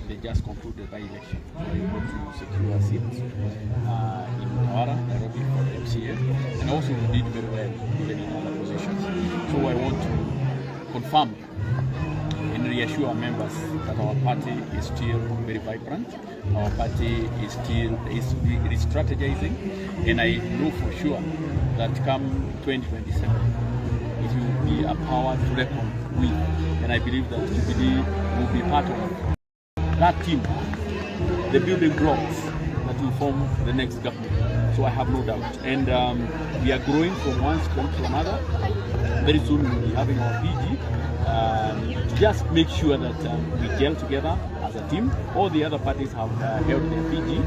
they just concluded by election. They were able to secure seats in Mtwara, Nairobi for the MCA, and also we did very well even in other positions. So I want to confirm and reassure our members that our party is still very vibrant. Our party is still is strategizing, and I know for sure that come 2027 it will be a power to reckon with, and I believe that Jubilee will be part of that team, the building blocks that will form the next government. So I have no doubt, and we are growing from one strength to another. Very soon we will be having our PG. To just make sure that we gel together as a team. All the other parties have held their PG,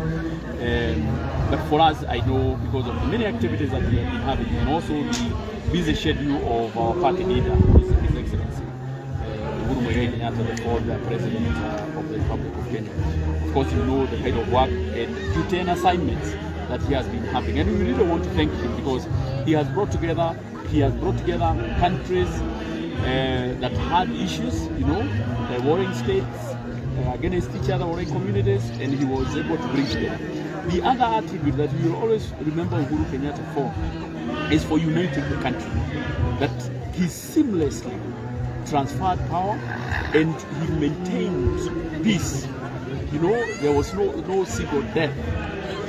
but for us, I know because of the many activities that we have been having, and also the busy schedule of our party leader, His Excellency Uhuru Kenyatta, the fourth President of the Republic of Kenya. Of course, you know the kind of work and duty and assignments that he has been having, and we really want to thank him because he has brought together countries that had issues, you know, warring states against each other, warring communities, and he was able to bring together. The other attribute that we will always remember Uhuru Kenyatta for is for uniting the country. That he seamlessly transferred power and he maintained peace. You know, there was no single death,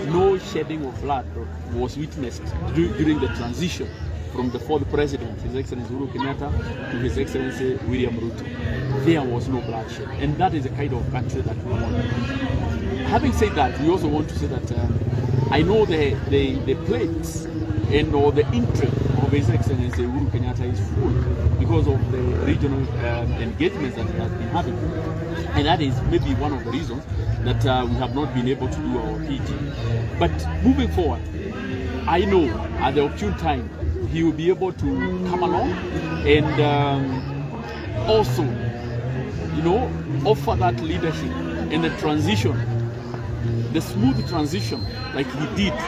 no shedding of blood was witnessed during the transition from the fourth president, His Excellency Uhuru Kenyatta, to His Excellency William Ruto. There was no bloodshed, and that is the kind of country that we want. Having said that, we also want to say that I know the plates and or the interest of His Excellency Uhuru Kenyatta is full because of the regional engagements that he has been having, and that is maybe one of the reasons that we have not been able to do our PG. But moving forward, I know at the opportune time he will be able to come along and also, you know, offer that leadership in the transition, the smooth transition like he did,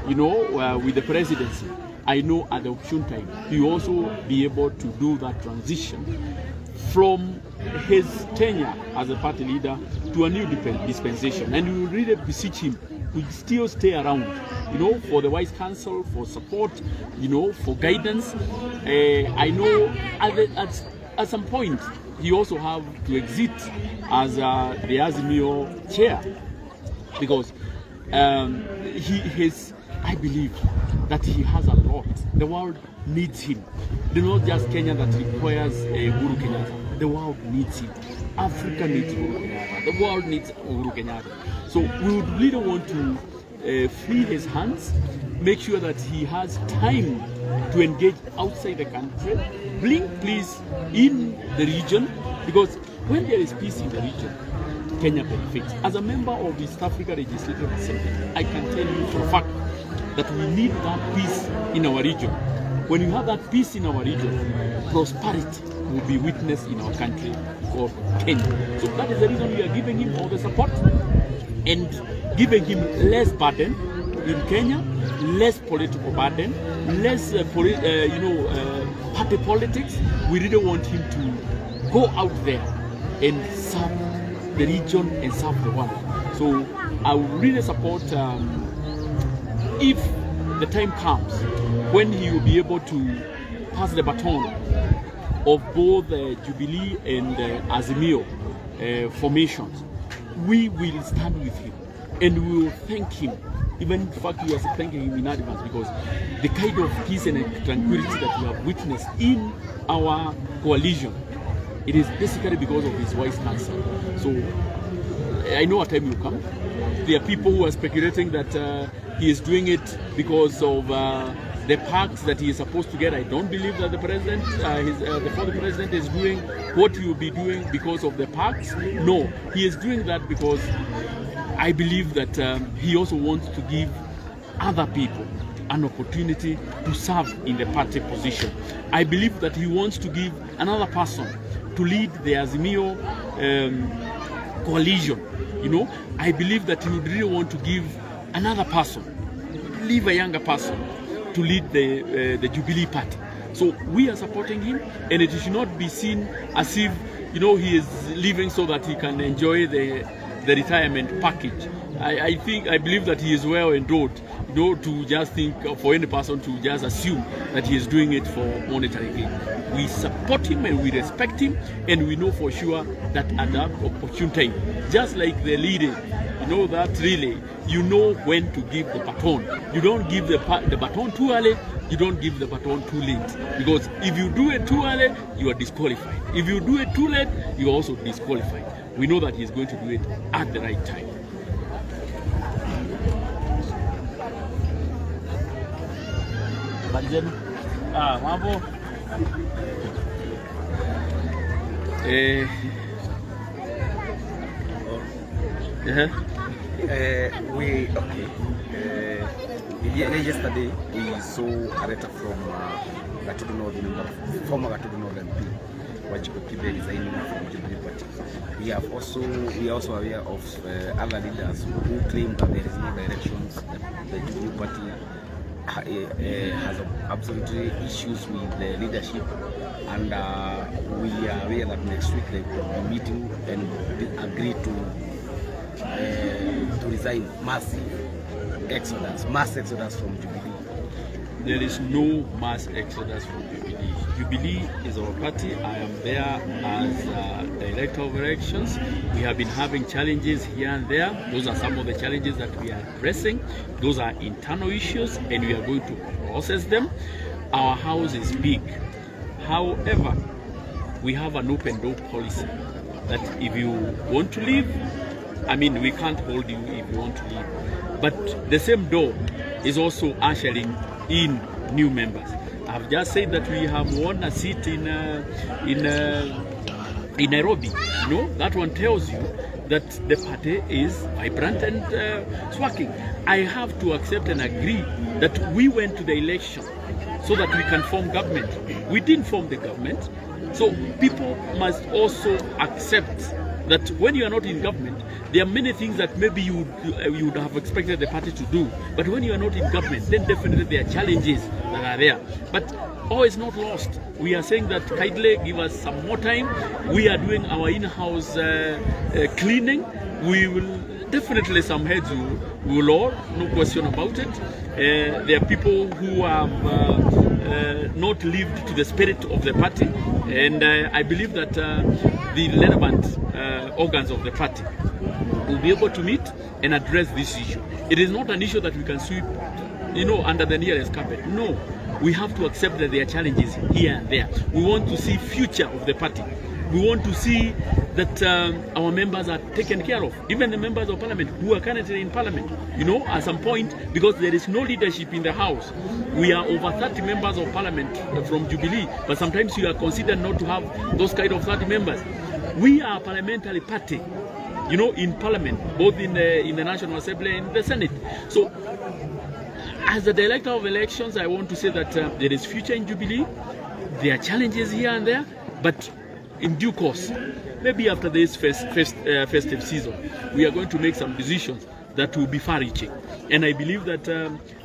you know, with the presidency. I know at the opportune time he will also be able to do that transition from his tenure as a party leader to a new dispensation, and we will really beseech him to still stay around, you know, for the wise counsel, for support, you know, for guidance. I know at some point he also have to exit as the Azimio chair because I believe that he has a lot. The world needs him. It's not just Kenya that requires Uhuru Kenyatta. The world needs him. Africa needs Uhuru Kenyatta. The world needs Uhuru Kenyatta. So we would really want to free his hands, make sure that he has time to engage outside the country, bring peace in the region, because when there is peace in the region, Kenya benefits. As a member of the East Africa Legislative Assembly, I can tell you for a fact that we need that peace in our region. When you have that peace in our region, prosperity will be witnessed in our country called Kenya. So that is the reason we are giving him all the support and giving him less burden in Kenya, less political burden, less party politics. We really want him to go out there and serve the region and serve the world. So I will really support if the time comes when he will be able to pass the baton of both the Jubilee and the Azimio formations. We will stand with him and we will thank him. Even in fact, we are thanking him in advance because the kind of peace and tranquility that we have witnessed in our coalition, it is basically because of his wise counsel. So I know a time will come. There are people who are speculating that he is doing it because of the perks that he is supposed to get. I don't believe that the president, the former president, is doing what he will be doing because of the perks. No, he is doing that because I believe that he also wants to give other people an opportunity to serve in the party position. I believe that he wants to give another person to lead the Azimio coalition. You know, I believe that he would really want to give another person, leave a younger person to lead the Jubilee party. So we are supporting him, and it should not be seen as if he is leaving so that he can enjoy the retirement package. I believe that he is well endowed, to just think for any person to just assume that he is doing it for monetary gain. We support him and we respect him, and we know for sure that at that opportune time, just like the leader, that relay, when to give the baton. You don't give the baton too early, you don't give the baton too late. Because if you do it too early, you are disqualified. If you do it too late, you are also disqualified. We know that he is going to do it at the right time. Mambo. Yesterday we saw a letter from Gatudu North, former Gatudu North MP, Kega resigning from Jubilee Party. We are also aware of other leaders who claim that there is no directions. The Jubilee Party has absolutely issues with the leadership, and we are aware that next week they will be meeting and agree to resign. Mass exodus from Jubilee. There is no mass exodus from Jubilee. Jubilee is our party. I am there as director of elections. We have been having challenges here and there. Those are some of the challenges that we are addressing. Those are internal issues, and we are going to process them. Our house is big. However, we have an open door policy that if you want to leave, we can't hold you if you want to leave. But the same door is also ushering in new members. I've just said that we have won a seat in Nairobi. That one tells you that the party is vibrant and working. I have to accept and agree that we went to the election so that we can form government. We didn't form the government. So people must also accept that when you are not in government, there are many things that maybe you would have expected the party to do. But when you are not in government, then definitely there are challenges that are there. But all is not lost. We are saying that kindly give us some more time. We are doing our in-house cleaning. We will definitely, some heads will all, no question about it. There are people who have not lived to the spirit of the party, and I believe that the relevant organs of the party will be able to meet and address this issue. It is not an issue that we can sweep, under the nearest carpet. No, we have to accept that there are challenges here and there. We want to see future of the party. We want to see that our members are taken care of, even the members of parliament who are currently in parliament. At some point, because there is no leadership in the house, we are over 30 members of parliament from Jubilee, but sometimes you are considered not to have those kind of 30 members. We are a parliamentary party, in parliament, both in the National Assembly and the Senate. So, as the director of elections, I want to say that there is future in Jubilee. There are challenges here and there, but in due course, maybe after this festive season, we are going to make some decisions that will be far-reaching. And I believe that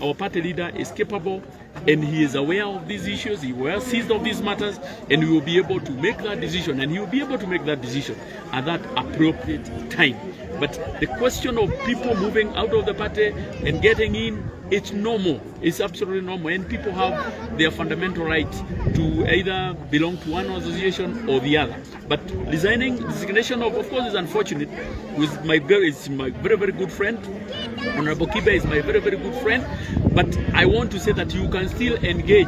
our party leader is capable, and he is aware of these issues, he well seized of these matters, and we will be able to make that decision, and he will be able to make that decision at that appropriate time. But the question of people moving out of the party and getting in, it's normal. It's absolutely normal, and people have their fundamental right to either belong to one association or the other. But resignation of course, is unfortunate. It's my very, very good friend. Honorable Kega is my very, very good friend. But I want to say that you can still engage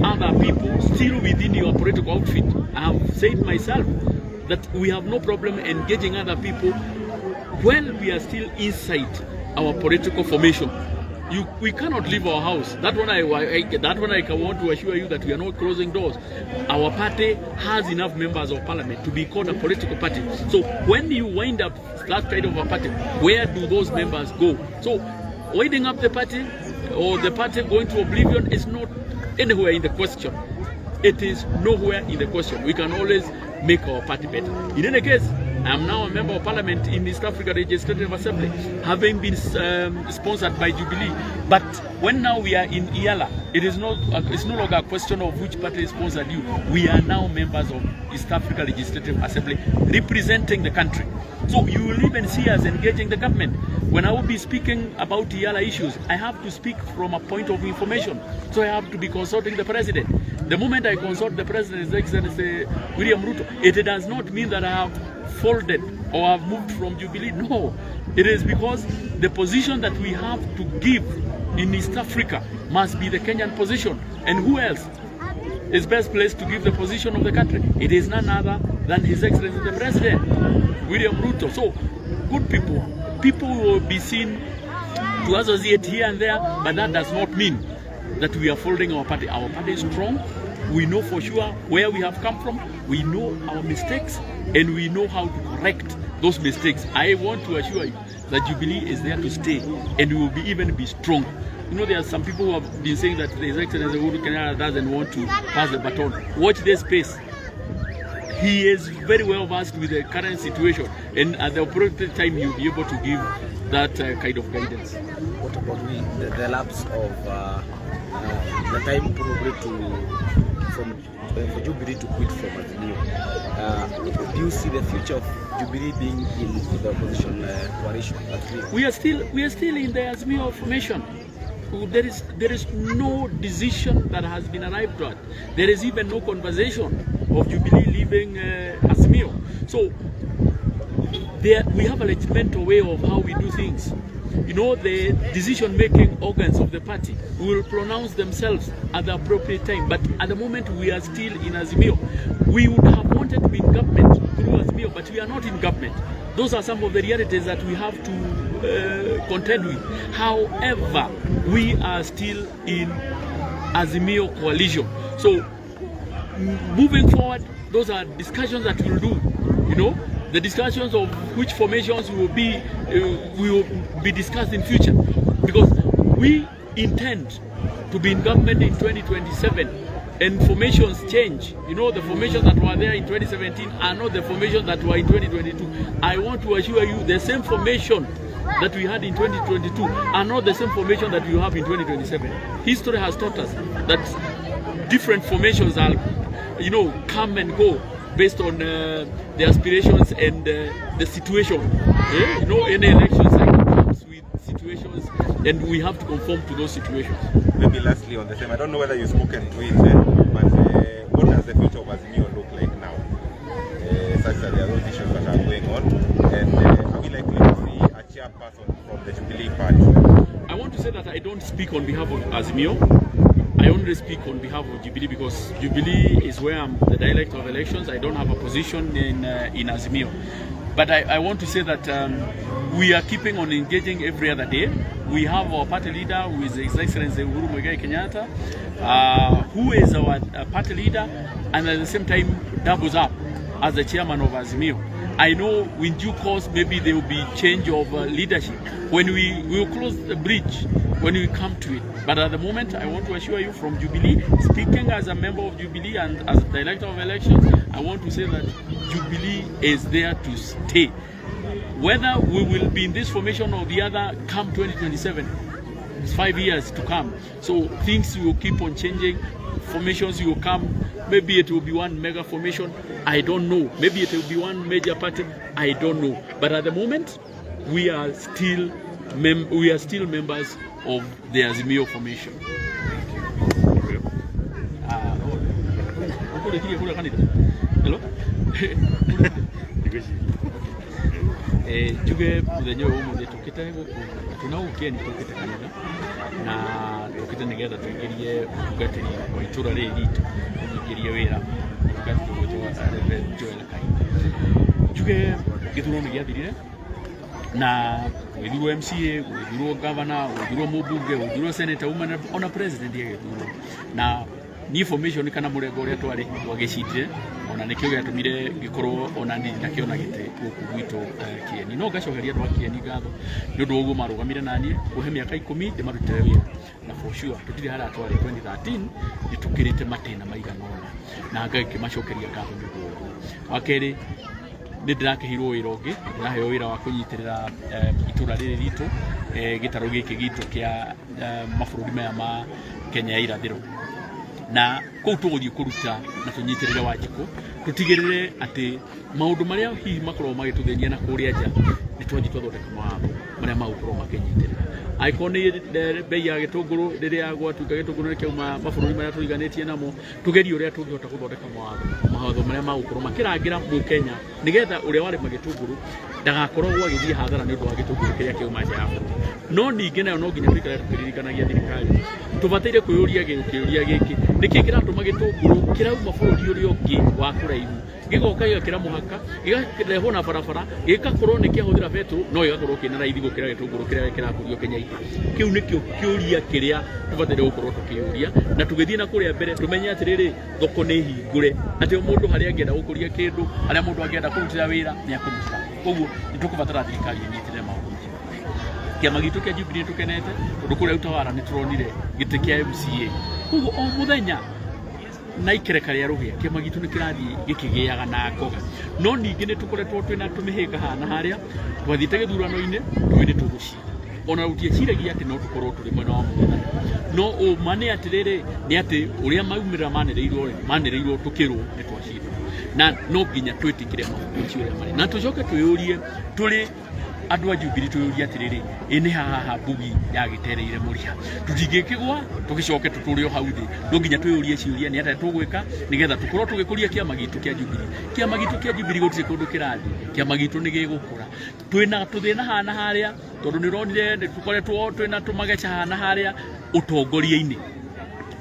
other people still within your political outfit. I have said myself that we have no problem engaging other people when we are still inside our political formation. We cannot leave our house. That one I want to assure you that we are not closing doors. Our party has enough members of parliament to be called a political party. So when you wind up that kind of a party, where do those members go? So winding up the party or the party going to oblivion is not anywhere in the question. It is nowhere in the question. We can always make our party better. In any case, I am now a member of parliament in East Africa Legislative Assembly, having been sponsored by Jubilee. But when now we are in Iala, it's no longer a question of which party sponsored you. We are now members of East Africa Legislative Assembly representing the country. So you will even see us engaging the government. When I will be speaking about Iala issues, I have to speak from a point of information. So I have to be consulting the president. The moment I consult the president, His Excellency William Ruto, it does not mean that I have folded or have moved from Jubilee. No, it is because the position that we have to give in East Africa must be the Kenyan position. And who else is best placed to give the position of the country? It is none other than His Excellency the President, William Ruto. So, good people will be seen to associate here and there, but that does not mean that we are folding our party. Our party is strong. We know for sure where we have come from. We know our mistakes, and we know how to correct those mistakes. I want to assure you that Jubilee is there to stay, and we will even be strong. You know, there are some people who have been saying that His Excellency Uhuru Kenyatta doesn't want to pass the baton. Watch this space. He is very well versed with the current situation, and at the appropriate time he will be able to give that kind of guidance. What about the lapse of the time probably for Jubilee to quit from Azimio? Do you see the future of Jubilee being in the opposition coalition? We are still in the Azimio formation. There is no decision that has been arrived at. There is even no conversation of Jubilee leaving Azimio. So we have a regimental way of how we do things. You know, the decision-making organs of the party will pronounce themselves at the appropriate time. But at the moment, we are still in Azimio. We would have wanted to be in government through Azimio, but we are not in government. Those are some of the realities that we have to contend with. However, we are still in Azimio coalition. So, moving forward, those are discussions that we'll do. You know, the discussions of which formations will be discussed in future, because we intend to be in government in 2027, and formations change. You know, the formations that were there in 2017 are not the formations that were in 2022. I want to assure you, the same formation that we had in 2022 are not the same formation that we have in 2027. History has taught us that different formations are, you know, come and go based on the aspirations and the situation. You know, any election cycle comes with situations, and we have to conform to those situations. Maybe lastly on the same, I don't know whether you've spoken to it, but what does the future of Azimio look like now? Such that there are those issues that are going on, and are we likely to see a chairperson from the Jubilee party? I want to say that I don't speak on behalf of Azimio. I only speak on behalf of Jubilee, because Jubilee is where I'm the director of elections. I don't have a position in Azimio. But I want to say that we are keeping on engaging every other day. We have our party leader, who is His Excellency Uhuru Kenyatta, who is our party leader, and at the same time doubles up as the chairman of Azimio. I know in due course maybe there will be change of leadership when we will close the bridge when we come to it. But at the moment, I want to assure you from Jubilee, speaking as a member of Jubilee and as director of elections, I want to say that Jubilee is there to stay. Whether we will be in this formation or the other come 2027, it's 5 years to come. So things will keep on changing, formations will come. Maybe it will be one mega formation, I don't know. Maybe it will be one major party, I don't know. But at the moment, we are still members of the Azimio formation. Hello? Juge muthenya umuthi tukite tunaukie ni tukite kanitha na tukite nigetha tuingirie utungatiri wa itura riri ritu tuingirie wira utungatiri gwitwa Reverend Joel Kai. Juge githurano giathirire na gwithurwo MCA, gwithurwo governor, gwithurwo mubunge, gwithurwo senator, ona president yagithurwo na ni information kana murengo uria twari wagicitire ona nikio giatumire gikorwo ona ni nakiona gite guku gwitu kieni no gacokeria ndwa kieni gatho ni undu uguo marugamire nanie kuhe miaka 10 de marutire wira na for sure tutire hara twari 2013 ni tukirite matena maigana ona na ngai kimacokeria gatho ni uguo wakeri nä ndä rakehirwo wä ra å ngä ndä raheo wä ra wa kå nyitä rä ra itå ra rä rä ritå gä tarå gä kä gitå kä a mabå rå ri maya ma Kenya ya irathä ro na kå u tå gå thiä kå ruta na tå nyitä rä re Wanjikå tå tigä rä re atä maå ndå marä a hihi makorwo magä tå thänia na kå rä a nja nä twanji twathondeka mawatho marä a magåkorwo makĩnyitä rä ra angĩkorwo nĩ mbei ya gĩtũngũrũ rĩrĩa gwatuĩka gĩtũngũrũ nĩ kĩauma mabũrũri marĩa tũriganĩtie namo tũgerie ũrĩa tũngĩhota gũthondeka mawatho marĩa magũkorwo makĩrangĩra mũkenya nĩgetha ũrĩa warĩma gĩtũngũrũ ndagakorwo agĩthiĩ hathara nĩ ũndũ wa gĩtũngũrũ kĩrĩa kĩauma nja ya bũrũri no ningĩ nayo no nginya tũikare tũkĩririkanagia thirikari tũbataire kwĩyũria kĩũria gĩkĩ nĩkĩ kĩratũma gĩtũngũrũ kĩrauma bũrũri ũrĩa ũngĩ wa kũraihu gĩgoka gĩgakĩra mũhaka gĩkarehwo na barabara gĩgakorwo nĩ kĩahũthĩra betũrũ no gĩgakorwo kĩna raithi gũkĩra gĩtũngũrũ kĩrĩa kĩrakũrio Kenya kĩu nĩkĩo kĩũria kĩrĩa tũbataire gũkorwo tũkĩũria na tũgĩthiĩ na kũrĩa mbere tũmenye atĩrĩrĩ thoko nĩ hingũre atĩ mũndũ harĩa angĩenda gũkũria kĩndũ harĩa mũndũ angĩenda kũrutĩra wĩra nĩ akũruta koguo nĩ tũkũbatara thirikari ĩnyitĩrĩre maũndũ macio kĩama gitũ kĩa Jubilee tũkenete ũndũ kũrĩa utawara nĩ tũronire gĩtĩ kĩa MCA koguo o mũthenya na ikereka rĩa rũhĩa kĩama gitũ nĩ kĩrathiĩ gĩkĩgĩaga na ngoga no ningĩ nĩ tũkoretwo twĩna tũmĩhĩnga haha na harĩa twathiĩte gĩthurano-inĩ tũĩ nĩ tũgũcina ona gũtieciragia atĩ no tũkorwo tũrĩ mwena wa mũng'ethanĩro no ũma nĩ atĩrĩrĩ nĩ atĩ ũrĩa maumĩrĩra manĩrĩirwo tũkĩrwo nĩ twacindwo na no nginya twĩtĩkĩre maũndũ macio ũrĩa marĩ na tũcoke twĩyũrie tũrĩ andũ a Jubilee twĩyũrie atĩrĩrĩ ĩ nĩ haha mbugi yagĩtereire mũriha tũtingĩkĩgwa tũgĩcoke tũtũre o hau thĩ no nginya twĩyũrie ciũria nĩ atĩa tũgwĩka nĩgetha tũkorwo tũgĩkũria kĩama gitũ kĩa Jubilee kĩama gitũ kĩa Jubilee gũtirĩ kũndũ kĩrathiĩ kĩama gitũ nĩ gĩgũkũra twĩna tũthĩna haha na harĩa tondũ nĩ ũronire nĩ tũkoretwo twĩna tũmageca haha na harĩa ũtongoria-inĩ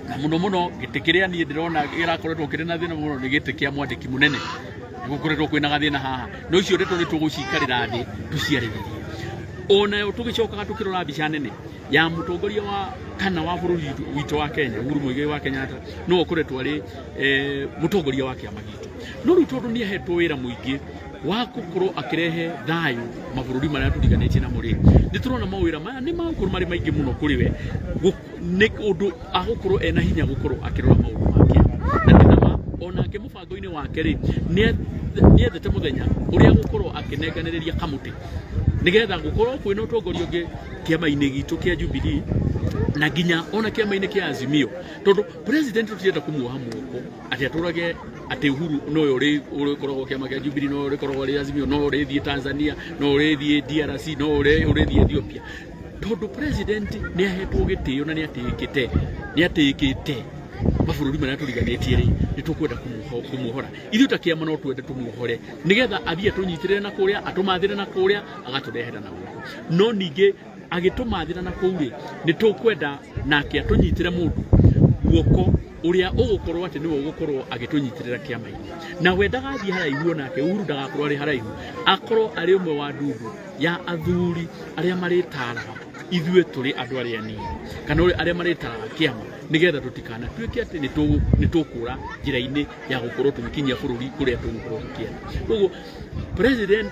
na mũno gĩtĩ kĩrĩa niĩ ndĩrona gĩrakoretwo kĩrĩ na thĩna mũno nĩ gĩtĩ kĩa mwandĩki mũnene nĩgũkoretwo kwĩna gathĩna haha no icio ndeto nĩ tũgũcikarĩra thĩ tũciarĩrĩrie onayo tũgĩcokaga tũkĩrora mbica nene ya mũtongoria wa kana wa bũrũri witũ wa Kenya Uhuru wa Kenyatta no ũkoretwo arĩ mũtongoria wa kĩama gitũ no rĩu tondũ nĩ ahetwo wĩra mũingĩ wa gũkorwo akĩrehe thayũ mabũrũri marĩa tũriganĩtie namo rĩ nĩ tũrona mawĩra maya nĩ magũkorwo marĩ maingĩ mũno kũrĩ we nĩ ũndũ agũkorwo ena hinya gũkorwo akĩrora maũndũ make na ndĩnama onake mũbango-inĩ wake rĩ nĩ ethete mũthenya ũrĩa gũkorwo akĩnenganĩrĩria kamũtĩ nĩgetha gũkorwo kwĩna ũtongoria ũngĩ kĩama-inĩ gitũ kĩa Jubilee na nginya ona kĩama-inĩ kĩa Azimio tondũ president tũtirenda kũmuoha moko atĩ atũrage atĩ Uhuru no ũrĩkoragwo kĩama kĩa Jubilee no ũrĩkoragwo arĩ Azimio no ũrĩthiĩ Tanzania no ũrĩthiĩ DRC no ũrĩthiĩ Ethiopia tondũ president nĩ ahetwo gĩtĩo na nĩ atĩĩkĩte mabũrũri marĩa tũriganĩtie rĩ nĩ tũkwenda kũmuohora ithuĩ ta kĩama no twende tũmuohore nĩgetha athiĩ atũnyitĩrĩre na kũrĩa atũmathĩre na kũrĩa agatũrehera na gũkũ no ningĩ agĩtũmathĩra na kũu rĩ nĩ tũkwenda nake atũnyitĩre mũndũ guoko ũrĩa ũgũkorwo atĩ nĩwe ũgũkorwo agĩtũnyitĩrĩra kĩama-inĩ na we ndagathiĩ haraihu onake Uhuru ndagakorwo arĩ haraihu akorwo arĩ ũmwe wa ndundu ya athuri arĩa marĩtaraga ithuĩ tũrĩ andũ arĩa anini kana arĩa marĩtaraga kĩama nĩgetha tũtikanatuĩke atĩ nĩ tũkũra njĩra-inĩ ya gũkorwo tũgĩkinyia bũrũri kũrĩa tũgũkorwo tũkĩenda koguo president